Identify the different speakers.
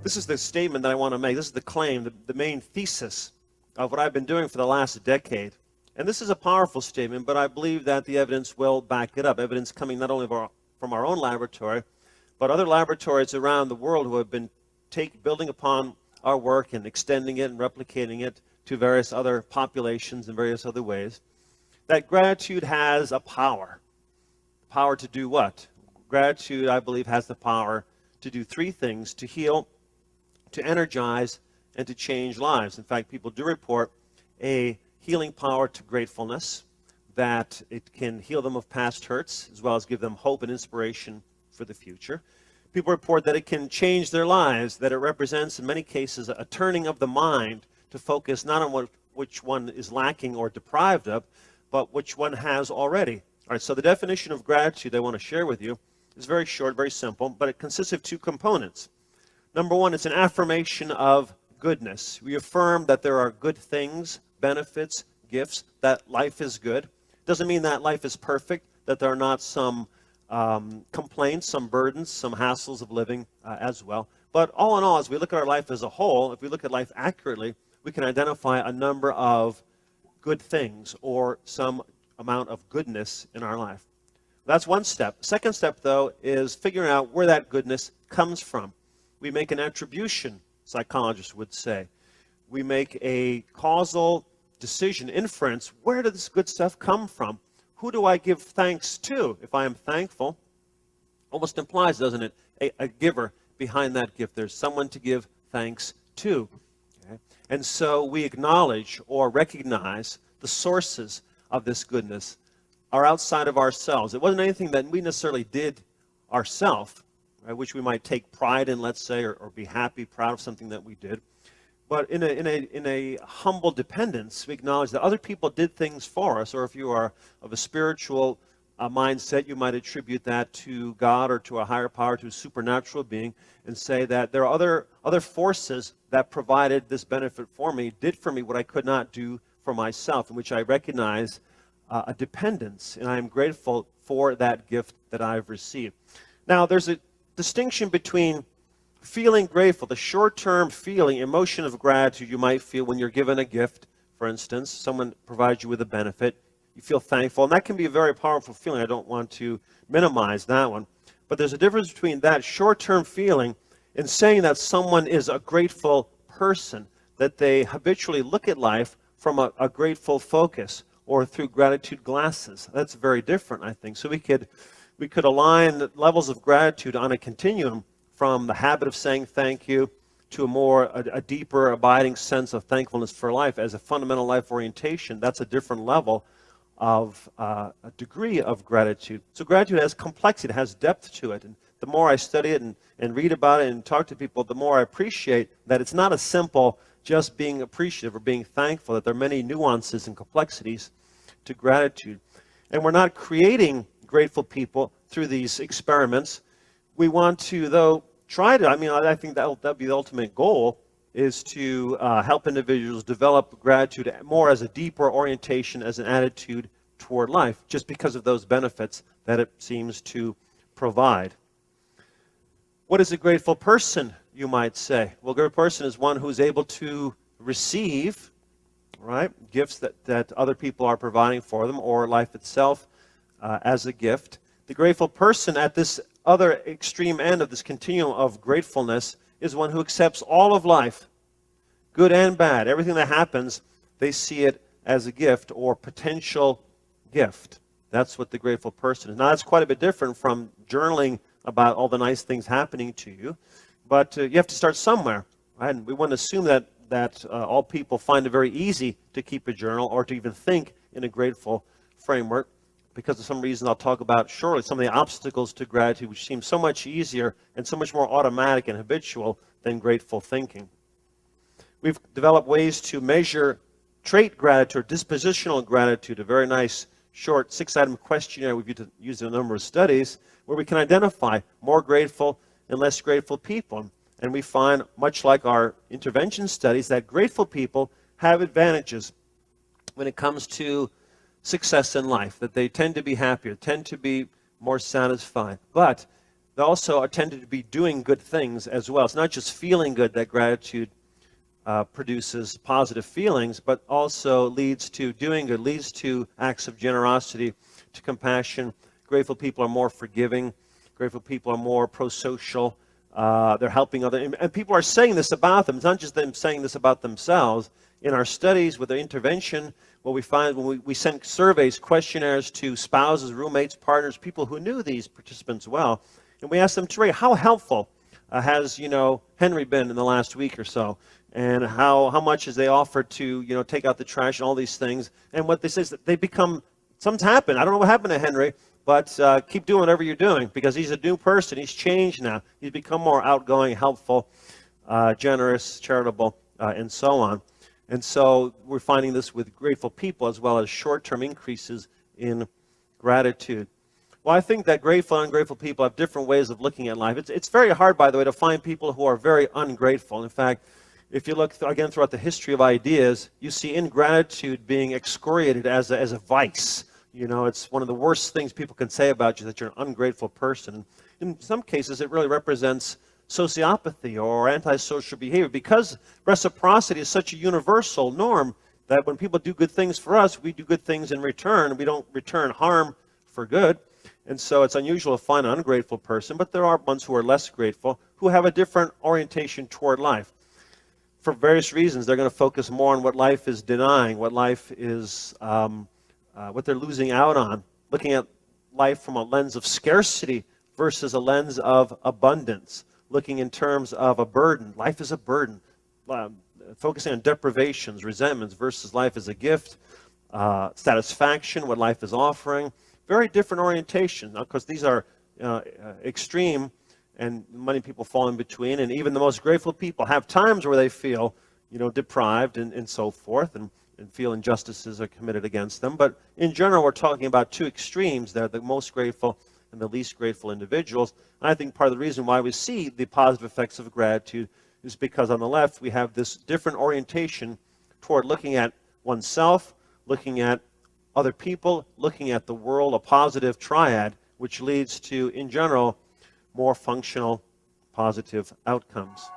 Speaker 1: This is the statement that I want to make. This is the claim, the main thesis of what I've been doing for the last decade. And this is a powerful statement, but I believe that the evidence will back it up. Evidence coming not only from our own laboratory, but other laboratories around the world who have been building upon our work and extending it and replicating it to various other populations in various other ways. That gratitude has a power. Power to do what? Gratitude, I believe, has the power to do three things: to heal, to energize, and to change lives. In fact, people do report a healing power to gratefulness, that it can heal them of past hurts, as well as give them hope and inspiration for the future. People report that it can change their lives, that it represents, in many cases, a turning of the mind to focus not on which one is lacking or deprived of, but which one has already. All right, so the definition of gratitude I want to share with you is very short, very simple, but it consists of two components. Number one, it's an affirmation of goodness. We affirm that there are good things, benefits, gifts, that life is good. Doesn't mean that life is perfect, that there are not some complaints, some burdens, some hassles of living as well. But all in all, as we look at our life as a whole, if we look at life accurately, we can identify a number of good things or some amount of goodness in our life. That's one step. Second step, though, is figuring out where that goodness comes from. We make an attribution, psychologists would say. We make a causal decision, inference. Where did this good stuff come from? Who do I give thanks to? If I am thankful, almost implies, doesn't it, a giver behind that gift. There's someone to give thanks to. Okay? And so we acknowledge or recognize the sources of this goodness are outside of ourselves. It wasn't anything that we necessarily did ourselves, right, which we might take pride in, let's say, or be happy, proud of something that we did. But in a humble dependence, we acknowledge that other people did things for us, or if you are of a spiritual mindset, you might attribute that to God or to a higher power, to a supernatural being, and say that there are other forces that provided this benefit for me, did for me what I could not do for myself, in which I recognize a dependence, and I am grateful for that gift that I've received. Now, there's a distinction between feeling grateful, the short-term feeling, emotion of gratitude you might feel when you're given a gift, for instance. Someone provides you with a benefit. You feel thankful, and that can be a very powerful feeling. I don't want to minimize that one. But there's a difference between that short-term feeling and saying that someone is a grateful person, that they habitually look at life from a grateful focus or through gratitude glasses. That's very different, I think. So we could align the levels of gratitude on a continuum from the habit of saying thank you to a deeper, abiding sense of thankfulness for life as a fundamental life orientation. That's a different level of a degree of gratitude. So gratitude has complexity, it has depth to it. And the more I study it and read about it and talk to people, the more I appreciate that it's not a simple just being appreciative or being thankful, that there are many nuances and complexities to gratitude. And we're not creating grateful people through these experiments. We want to, though, try to, I think that'll be the ultimate goal, is to help individuals develop gratitude more as a deeper orientation, as an attitude toward life, just because of those benefits that it seems to provide. What is a grateful person, you might say? Well, a grateful person is one who's able to receive, right, gifts that other people are providing for them, or life itself as a gift. The grateful person at this other extreme end of this continuum of gratefulness is one who accepts all of life, good and bad. Everything that happens, they see it as a gift or potential gift. That's what the grateful person is. Now, that's quite a bit different from journaling about all the nice things happening to you, but you have to start somewhere, right? And we wouldn't assume that all people find it very easy to keep a journal or to even think in a grateful framework, because of some reason I'll talk about shortly some of the obstacles to gratitude, which seem so much easier and so much more automatic and habitual than grateful thinking. We've developed ways to measure trait gratitude, or dispositional gratitude, a very nice short 6-item questionnaire we've used in a number of studies, where we can identify more grateful and less grateful people. And we find, much like our intervention studies, that grateful people have advantages when it comes to success in life, that they tend to be happier, tend to be more satisfied. But they also are tended to be doing good things as well. It's not just feeling good that gratitude produces positive feelings, but also leads to doing good, leads to acts of generosity, to compassion. Grateful people are more forgiving. Grateful people are more pro-social. They're helping others. And people are saying this about them. It's not just them saying this about themselves. In our studies with the intervention, what we find when we send surveys, questionnaires to spouses, roommates, partners, people who knew these participants well, and we asked them to rate how helpful has Henry been in the last week or so, and how much has they offered to take out the trash and all these things. And what they say is that they become, something's happened. I don't know what happened to Henry, but keep doing whatever you're doing, because he's a new person. He's changed now. He's become more outgoing, helpful, generous, charitable, and so on. And so we're finding this with grateful people as well as short-term increases in gratitude. Well, I think that grateful and ungrateful people have different ways of looking at life. It's very hard, by the way, to find people who are very ungrateful. In fact, if you look, again, throughout the history of ideas, you see ingratitude being excoriated as a vice. It's one of the worst things people can say about you, that you're an ungrateful person. In some cases, it really represents sociopathy or antisocial behavior, because reciprocity is such a universal norm that when people do good things for us, we do good things in return. We don't return harm for good. And so it's unusual to find an ungrateful person, but there are ones who are less grateful, who have a different orientation toward life. For various reasons, they're going to focus more on what life is denying, what life is, what they're losing out on, looking at life from a lens of scarcity versus a lens of abundance, looking in terms of a burden. Life is a burden. Focusing on deprivations, resentments versus life as a gift, satisfaction, what life is offering. Very different orientation. Of course, these are extreme, and many people fall in between. And even the most grateful people have times where they feel, deprived and so forth, and feel injustices are committed against them. But in general, we're talking about two extremes there, the most grateful and the least grateful individuals. And I think part of the reason why we see the positive effects of gratitude is because on the left we have this different orientation toward looking at oneself, looking at other people, looking at the world, a positive triad, which leads to, in general, more functional, positive outcomes.